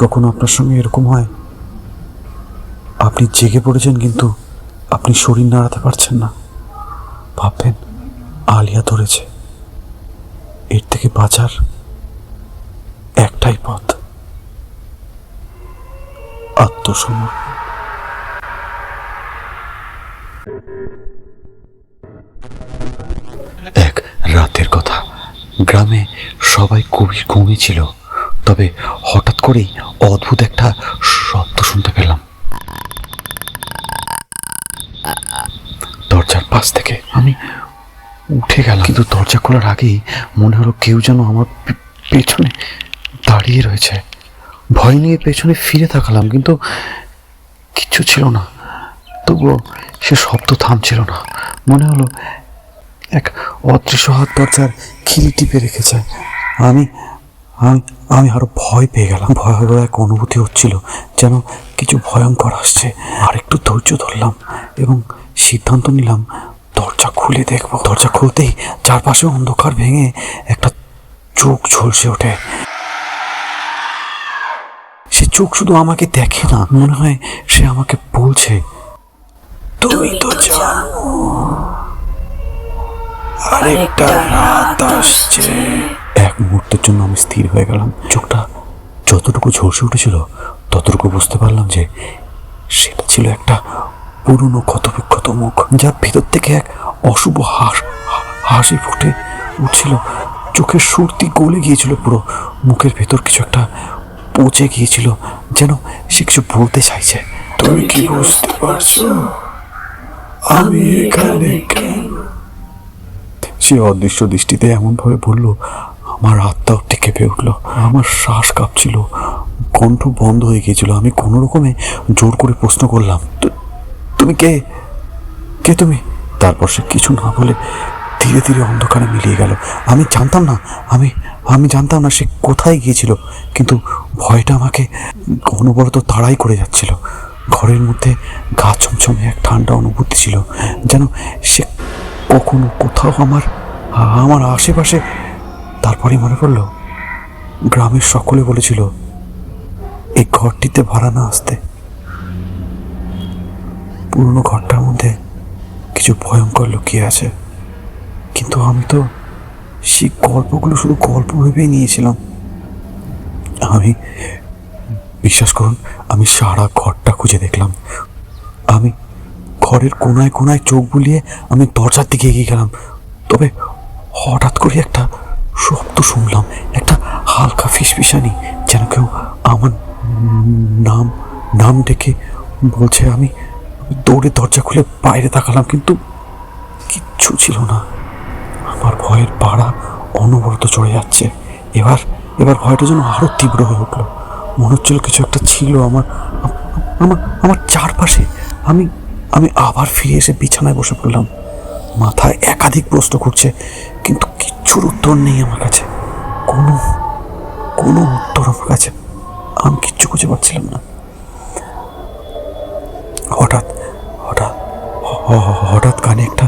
কখনো আপনার সঙ্গে এরকম হয় আপনি জেগে পড়েছেন কিন্তু আপনি শরীর নাড়াতে পারছেন না, ভাববেন আলিয়া ধরেছে, এর থেকে বাঁচার একটাই পথ, আত্মসমর্পণ। এক রাতের কথা, গ্রামে সবাই খুবই ঘুমিয়েছিল, তবে হঠাৎ করেই অদ্ভুত একটা শব্দ শুনতে পেলাম দরজার পাশ থেকে। আমি উঠে গেলাম, কিন্তু দরজা খোলার আগেই মনে হলো কেউ যেন আমার পেছনে দাঁড়িয়ে রয়েছে। ভয় নিয়ে পেছনে ফিরে তাকালাম, কিন্তু কিচ্ছু ছিল না। তবুও সে শব্দ থামছিল না। মনে হলো এক অদৃশ্য হাত দরজার খিল টিপে রেখেছে। আমি আমি আমি আরো ভয় পেয়ে গেলাম। ভয়াবহ এক অনুভূতি হচ্ছিল, যেন কিছু ভয়ঙ্কর আসছে। আর একটু ধৈর্য ধরলাম এবং সিদ্ধান্ত নিলাম দরজা খুলে দেখব। দরজা খুলতেই চারপাশে অন্ধকার ভেঙে একটা চোখ ঝলসে ওঠে। সে চোখ শুধু আমাকে দেখে না, মনে হয় সে আমাকে বলছে, তুমি তো জানো আরেকটা রাত আসছে। এক মুহূর্তের জন্য আমি স্থির হয়ে গেলাম। চোখটা যতটুকু ঝলসে উঠেছিল ততটুকু বুঝতে পারলাম যে সেটা ছিল একটা পুরনো ক্ষতবিক্ষত মুখ, যার ভেতর থেকে এক অশুভ হাসি ফুটে উঠছিল। চোখের সুরতি গলে গিয়েছিল পুরো, মুখের ভেতর কিছু একটা পচে গিয়েছিল, যেন সে কিছু বলতে চাইছে। তুমি কি বুঝতে পারছো আমি এখানে কেন? সে অদৃশ্য দৃষ্টিতে এমনভাবে বলল, আমার আত্মা উঠে কেঁপে উঠল। আমার শ্বাস কাঁপছিল, কণ্ঠ বন্ধ হয়ে গিয়েছিল। আমি কোনো রকমে জোর করে প্রশ্ন করলাম, তুমি কে? কে তুমি? তারপর সে কিছু না বলে ধীরে ধীরে অন্ধকারে মিলিয়ে গেল। আমি জানতাম না সে কোথায় গিয়েছিল, কিন্তু ভয়টা আমাকে অনবরত তাড়াই করে যাচ্ছিল। ঘরের মধ্যে গা ছমছমে এক ঠান্ডা অনুভূতি ছিল, যেন সে কখনো কোথাও আমার আশেপাশে। তারপরে মনে পড়ল গ্রামের সকলে বলেছিল এই ঘরটিতে ভাড়া না আসতে। পুরনো ঘরটার মধ্যে কিছু ভয়ঙ্কর লুকিয়ে আছে, কিন্তু আমি তো সেই গল্পগুলো শুধু গল্প ভেবেই নিয়েছিলাম। আমি, বিশ্বাস করুন, আমি সারা ঘরটা খুঁজে দেখলাম। আমি ঘরের কোনায় কোনায় চোখ বুলিয়ে আমি দরজার দিকে এগিয়ে গেলাম। তবে হঠাৎ করে একটা শব্দ শুনলাম, একটা হালকা ফিসফিসানি, যেন কেউ আমার নাম ডেকে বলছে। আমি দৌড়ে দরজা খুলে বাইরে তাকালাম, কিন্তু কিচ্ছু ছিল না। আমার ভয়ের পাড়া অনবরত চড়ে যাচ্ছে। এবার ভয়টা যেন আরো তীব্র হয়ে উঠলো। মনে হচ্ছিল কিছু একটা ছিল আমার আমার আমার চারপাশে। আমি আবার ফিরে এসে বিছানায় বসে পড়লাম। মাথায় একাধিক প্রশ্ন ঘুরছে, কিন্তু কিচ্ছুর উত্তর নেই আমার কাছে। কোনো উত্তর আমার কাছে, আমি কিচ্ছু খুঁজে পাচ্ছিলাম না। হঠাৎ কানে একটা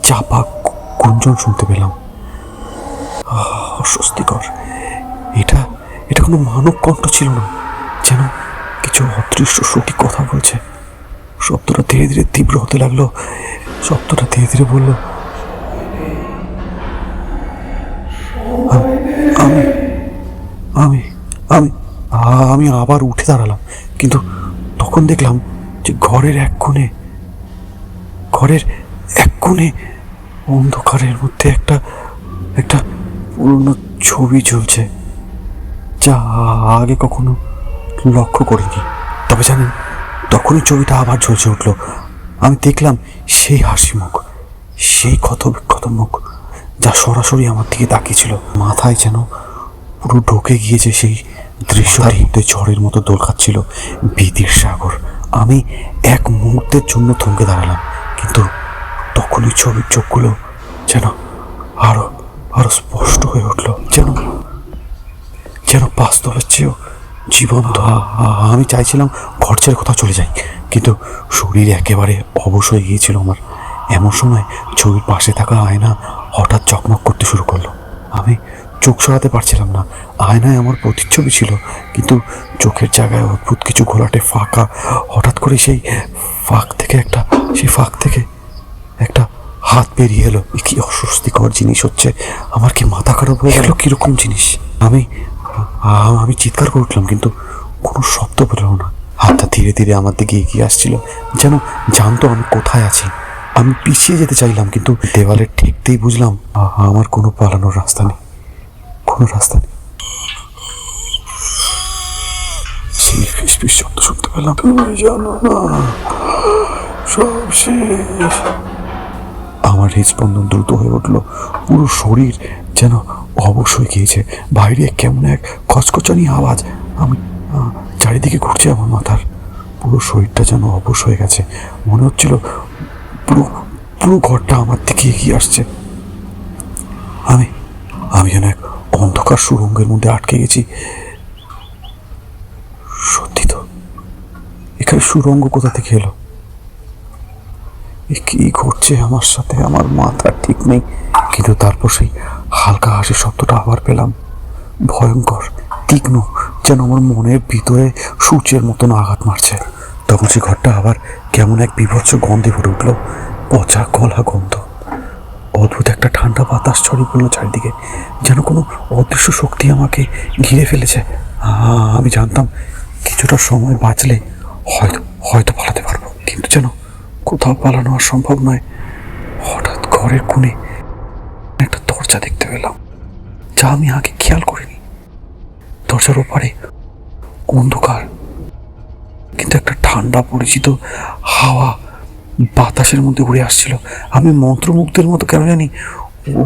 চাপা গুঞ্জন শুনতে পেলাম। অস্বস্তিকর। এটা কোনো মানব কণ্ঠ ছিল না, যেন কিছু অদৃশ্য শক্তি কথা বলছে। শব্দটা ধীরে ধীরে তীব্র হতে লাগলো। শব্দটা ধীরে ধীরে বলল, আমি আবার উঠে দাঁড়ালাম, কিন্তু তখন দেখলাম যে ঘরের এক কোণে অন্ধকারের মধ্যে একটা পুরনো ছবি ঝুলছে, যা আগে কখনো লক্ষ্য করিনি। তবে জানেন, তখনই ছবিটা আবার ঝলসে উঠল। আমি দেখলাম সেই হাসি মুখ, সেই ক্ষতবিক্ষত মুখ, যা সরাসরি আমার দিকে তাকিয়েছিল। মাথায় যেন পুরো ঢোকে গিয়েছে সেই দৃশ্যটার মধ্যে ঝড়ের মতো দোল খাচ্ছিল ভীতির সাগর। আমি এক মুহূর্তের জন্য থমকে দাঁড়ালাম, কিন্তু তখনই ছবির চোখগুলো যেন আরো স্পষ্ট হয়ে উঠল, যেন বাস্তবের চেয়েও জীবন্ত। আমি চাইছিলাম ঘর ছেড়ে কোথাও চলে যাই, কিন্তু শরীর একেবারে অবশ হয়ে গিয়েছিল আমার। এমন সময় ছবির পাশে থাকা আয়না হঠাৎ চকমক করতে শুরু করলো। আমি চোখ সরাতে পারছিলাম না। আয়নায় আমার প্রতিচ্ছবি ছিল, কিন্তু চোখের জায়গায় অদ্ভুত কিছু ঘোলাটে ফাঁকা। হঠাৎ করে সেই ফাঁক থেকে একটা হাত বেরিয়ে এলো। কি অস্বস্তিকর জিনিস হচ্ছে, আমার কি মাথা খারাপ হয়ে গেল? কিরকম জিনিস? আমি চিৎকার করে উঠলাম, কিন্তু কোনো শব্দ বেরোলো না। হাতটা ধীরে ধীরে আমার দিকে এগিয়ে আসছিল, যেন জানতো আমি কোথায় আছি। আমি পিছিয়ে যেতে চাইলাম, কিন্তু দেওয়ালে ঠেকতেই বুঝলাম আমার কোনো পালানোর রাস্তা নেই, কোনো রাস্তা নেই। সেই ফিসফিস শব্দ শুনতে পেলাম, তুমি জানো না সব শেষ। আমার হৃদস্পন্দন দ্রুত হয়ে উঠলো, পুরো শরীর যেন অবশ হয়ে গিয়েছে। বাইরে কেমন এক খচখচানি আওয়াজ। আমি চারিদিকে ঘুরছে আমার মাথার, পুরো শরীরটা যেন অবশ হয়ে গেছে। মনে হচ্ছিল পুরো পুরো ঘরটা আমার দিকে এগিয়ে আসছে। আমি যেন এক অন্ধকার সুড়ঙ্গের মধ্যে আটকে গেছি। সত্যি তো, এখানে সুড়ঙ্গ কোথা থেকে এলো? কি ঘটছে আমার সাথে? আমার মাথা ঠিক নেই। কিন্তু তারপর সেই হালকা হাসির শব্দটা আবার পেলাম, ভয়ঙ্কর তীক্ষ্ণ, যেন আমার মনের ভিতরে সূর্যের মতন আঘাত মারছে। তখন সেই ঘরটা আবার কেমন এক বিভৎস গন্ধে ভরে উঠলো, পচা গলা গন্ধ। অদ্ভুত একটা ঠান্ডা বাতাস ছড়িয়ে পড়লো চারিদিকে, যেন কোনো অদৃশ্য শক্তি আমাকে ঘিরে ফেলেছে। আমি জানতাম কিছুটা সময় বাঁচলে হয়তো পালাতে পারবো, কিন্তু যেন কোথাও পালানো আর সম্ভব নয়। হঠাৎ ঘরের কোণে একটা দরজা দেখতে পেলাম, যা আমি আগে খেয়াল করিনি। দরজার ওপারে অন্ধকার, কিন্তু একটা ঠান্ডা পরিচিত হাওয়া বাতাসের মধ্যে উড়ে আসছিল। আমি মন্ত্রমুগ্ধের মতো কেন জানি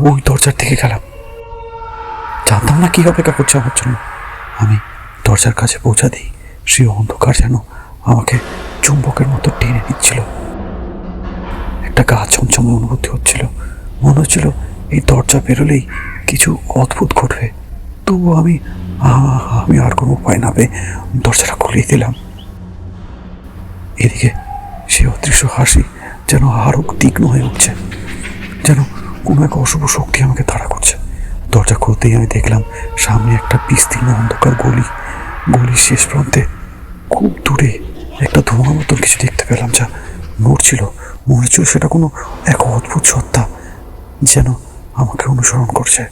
ওই দরজার দিকে গেলাম। জানতাম না কি অপেক্ষা করছে আমার জন্য। আমি দরজার কাছে পৌঁছা দিই, সেই অন্ধকার যেন আমাকে চুম্বকের মতো টেনে নিচ্ছিল। একটা গা ছমছমে অনুভূতি হচ্ছিল, মনে হচ্ছিল এই দরজা বেরোলেই কিছু অদ্ভুত ঘটবে। তবুও আমি আর কোনো উপায় না পেয়ে দরজাটা খুলিয়ে দিলাম। এদিকে সেই অদৃশ্য হাসি যেন আরো তীক্ষ্ণ হয়ে উঠছে, যেন কোনো এক অশুভ শক্তি আমাকে তাড়া করছে। দরজা খুলতেই আমি দেখলাম সামনে একটা বিস্তীর্ণ অন্ধকার গলির শেষ প্রান্তে খুব দূরে একটা ধোঁয়া মতন কিছু দেখতে পেলাম, যা নড়ছিল। মনে হচ্ছিল সেটা কোনো এক অদ্ভুত সত্তা, যেন আমাকে অনুসরণ করছে।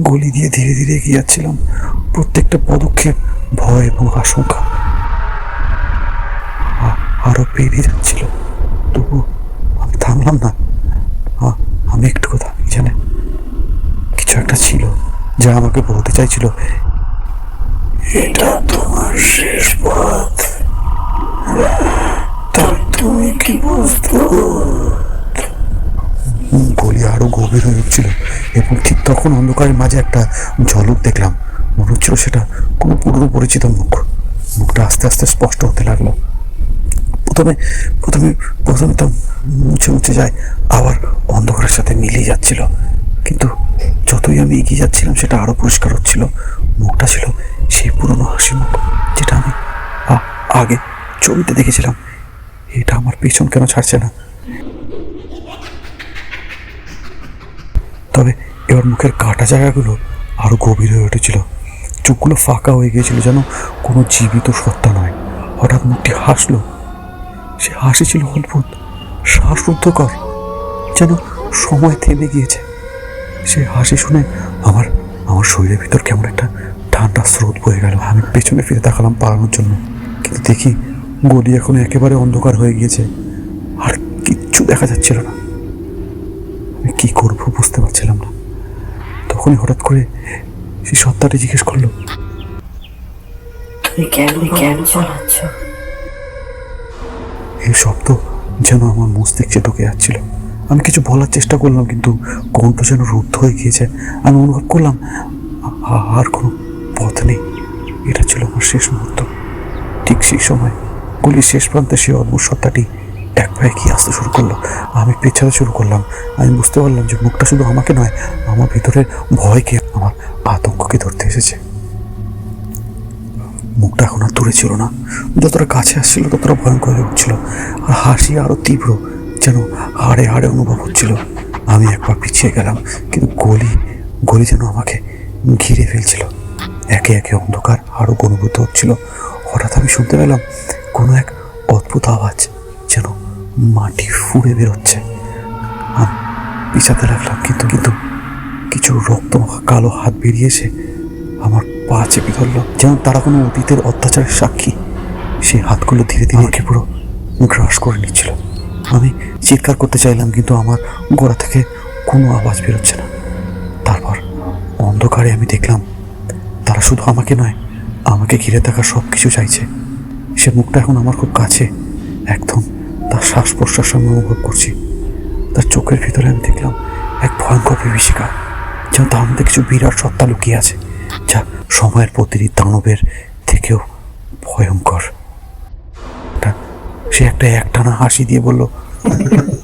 গলি দিয়ে ধীরে ধীরে এগিয়ে যাচ্ছিলাম, প্রত্যেকটা পদক্ষেপ ভয় এবং আশঙ্কা আরো বেড়ে যাচ্ছিল। তবু আমি থামলাম না। আমি একটু কথা জানে কিছু একটা ছিল যা আমাকে বলতে চাইছিল, এটা তোমার শেষ পথ। তুমি কি বুঝতে? গলি আরো গভীর হয়ে উঠছিল, এবং ঠিক তখন অন্ধকারের মাঝে একটা ঝলক দেখলাম। মনে হচ্ছিল সেটা কোনো পুরনো পরিচিত মুখটা আস্তে আস্তে স্পষ্ট হতে লাগলো। প্রথমে তো মুছে যায়, আবার অন্ধকারের সাথে মিলিয়ে যাচ্ছিল। কিন্তু যতই আমি এগিয়ে যাচ্ছিলাম সেটা আরো পরিষ্কার হচ্ছিল। মুখটা ছিল সেই পুরনো হাসি মুখ, যেটা আমি আগে ছবিতে দেখেছিলাম। এটা আমার পেছন কেন ছাড়ছে না? তবে এবার মুখের কাটা জায়গাগুলো আরো গভীর হয়ে উঠেছিল, চোখগুলো ফাঁকা হয়ে গিয়েছিল, যেন কোনো জীবিত সত্তা নয়। হঠাৎ মুখটি হাসলো। সে হাসি ছিল অদ্ভুত, শ্বাসরুদ্ধকর, যেন সময় থেমে গিয়েছে। সে হাসি শুনে আমার শরীরের ভিতর কেমন একটা ঠান্ডা স্রোত বয়ে গেল। আমি পেছনে ফিরে তাকালাম পালানোর জন্য, কিন্তু দেখি গলি এখন একেবারে অন্ধকার হয়ে গিয়েছে, আর কিচ্ছু দেখা যাচ্ছিল না। আমি কি করবো বুঝতে পারছিলাম না। তখনই হঠাৎ করে সেই সত্তাটি জিজ্ঞেস করলো, তুমি কেন চালাচ্ছ? এই শব্দ যেন আমার মস্তিষ্কে ঢুকে যাচ্ছিল। আমি কিছু বলার চেষ্টা করলাম, কিন্তু কণ্ঠ যেন রুদ্ধ হয়ে গিয়েছে। আমি অনুভব করলাম আর কোনো পথ নেই। এটা ছিল আমার শেষ মুহূর্ত। ঠিক সেই সময় গলির শেষ প্রান্তে সেই অদ্ভুত সত্তাটি এক পায়ে কি আসতে শুরু করলো। আমি পেছাতে শুরু করলাম। আমি বুঝতে পারলাম যে মুখটা শুধু আমাকে নয়, আমার ভিতরের ভয়কে, আমার আতঙ্ককে ধরতে এসেছে। মুখটা এখন আর দূরে ছিল না, যতটা কাছে আসছিল ততটা ভয়ঙ্কর হয়ে উঠছিল, আর হাসি আরো তীব্র, যেন হাড়ে হাড়ে অনুভব হচ্ছিল। আমি একবার পিছিয়ে গেলাম, কিন্তু গলি যেন আমাকে ঘিরে ফেলছিল। একে একে অন্ধকার আরো ঘনীভূত হচ্ছিল। হঠাৎ আমি শুনতে পেলাম কোনো এক অদ্ভুত আওয়াজ, যেন মাটি ফুঁড়ে বেরোচ্ছে। আমি পিছাতে লাগলাম, কিন্তু কিন্তু কিছু রক্তমাখা কালো হাত বেরিয়ে এসে আমার পা চেপে ধরল, যেন তারা কোনো অতীতের অত্যাচারের সাক্ষী। সেই হাতগুলো ধীরে ধীরে আমাকে পুরো গ্রাস করে নিচ্ছিল। আমি চিৎকার করতে চাইলাম, কিন্তু আমার গোড়া থেকে কোনো আওয়াজ বেরোচ্ছে না। তারপর অন্ধকারে আমি দেখলাম তারা শুধু আমাকে নয়, আমাকে ঘিরে থাকা সব কিছু চাইছে। সে মুখটা এখন আমার খুব কাছে, একদম তার শ্বাস প্রশ্বাস আমি অনুভব করছি। তার চোখের ভিতরে আমি দেখলাম এক ভয়ঙ্কর বিভীষিকা, যেন তার মধ্যে কিছু বিরাট সত্তা লুকিয়ে আছে, যা সময়ের প্রতিটি দানবের থেকেও ভয়ঙ্কর। সে একটানা হাসি দিয়ে বলল,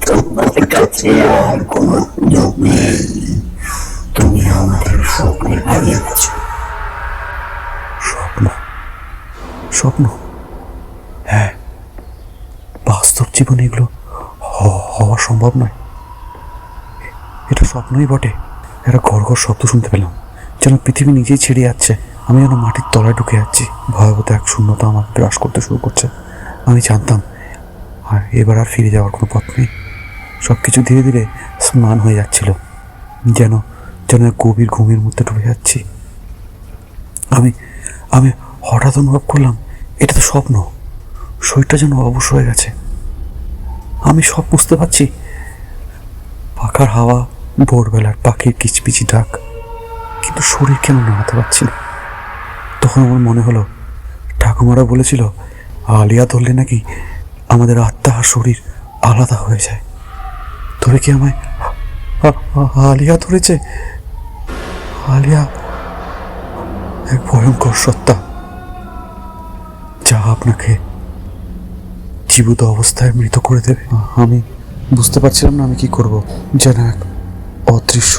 তোমার কাছে আর কোনো সুযোগ নেই। তুমি আমাদের স্বপ্নে হারিয়ে গেছো। স্বপ্ন? স্বপ্ন? হ্যাঁ, বাস্তব জীবনে এগুলো হওয়া সম্ভব নয়। এটা স্বপ্নই বটে। একটা ঘর শব্দ শুনতে পেলাম, যেন পৃথিবী নিজেই ছেড়ে যাচ্ছে। আমি যেন মাটির তলায় ঢুকে যাচ্ছি। ভয়াবহ এক শূন্যতা আমাকে গ্রাস করতে শুরু করছে। আমি জানতাম আর এবার আর ফিরে যাওয়ার কোনো পথ নেই। সব কিছু ধীরে ধীরে স্নান হয়ে যাচ্ছিল, যেন যেন এক গভীর ঘুমের মধ্যে ডুবে যাচ্ছি। আমি আমি হঠাৎ অনুভব করলাম এটা তো স্বপ্ন। শরীরটা যেন অবশ হয়ে গেছে। আমি সব বুঝতে পারছি। পাখার হাওয়া, ভোরবেলার পাখির কিচপিচি ডাক, কিন্তু শরীর কেন নাড়াতে পারছি না। তখন আমার মনে হলো ঠাকুমারা বলেছিল আলিয়া ধরলে নাকি আমাদের আত্মা আর শরীর আলাদা হয়ে যায়। তবে কি আমায় আলিয়া ধরেছে? আলিয়া এক ভয়ঙ্কর সত্তা, যা আপনাকে জীবিত অবস্থায় মৃত করে দেবে। আমি বুঝতে পারছিলাম না আমি কি করব। যেন এক অদৃশ্য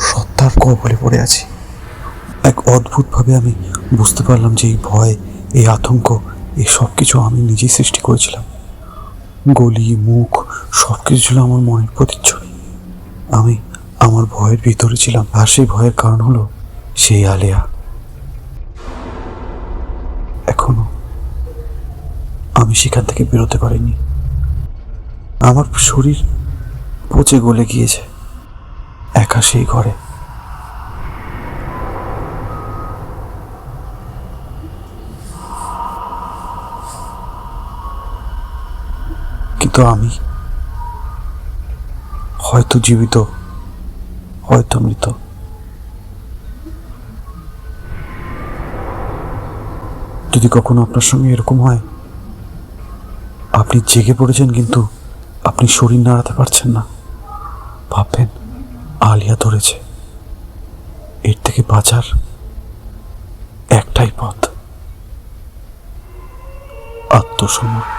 সত্তার কবলে পড়ে আছি। এক অদ্ভুতভাবে আমি বুঝতে পারলাম যে এই ভয়, এই আতঙ্ক, এই সব কিছু আমি নিজেই সৃষ্টি করেছিলাম। গলি, মুখ সব কিছু ছিল আমার মনের প্রতিচ্ছবি। আমি আমার ভয়ের ভিতরে ছিলাম, আর সেই ভয়ের কারণ হলো সেই আলিয়া। এখনো আমি সেখান থেকে বেরোতে পারিনি। আমার শরীর পচে গলে গিয়েছে একা সেই ঘরে। কিন্তু আমি হয়তো জীবিত, হয়তো মৃত। যদি কখনো আপনার সঙ্গে এরকম হয়, আপনি জেগে পড়েছেন কিন্তু আপনি শরীর নাড়াতে পারছেন না, ভাববেন আলিয়া ধরেছে। এর থেকে বাঁচার একটাই পথ, আত্মসমর্পণ।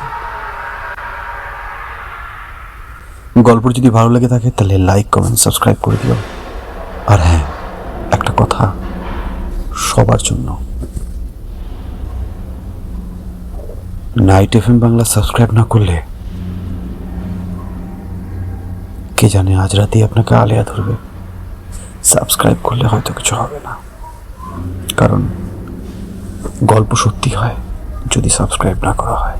গল্প যদি ভালো লেগে থাকে তাহলে লাইক, কমেন্ট, সাবস্ক্রাইব করে দিও। আর হ্যাঁ, একটা কথা সবার জন্য, নাইট FM বাংলা সাবস্ক্রাইব না করলে কে জানে আজ রাতেই আপনাকে আলিয়া ধরবে। সাবস্ক্রাইব করলে হয়তো কিছু হবে না, কারণ গল্প সত্যি হয় যদি সাবস্ক্রাইব না করা হয়।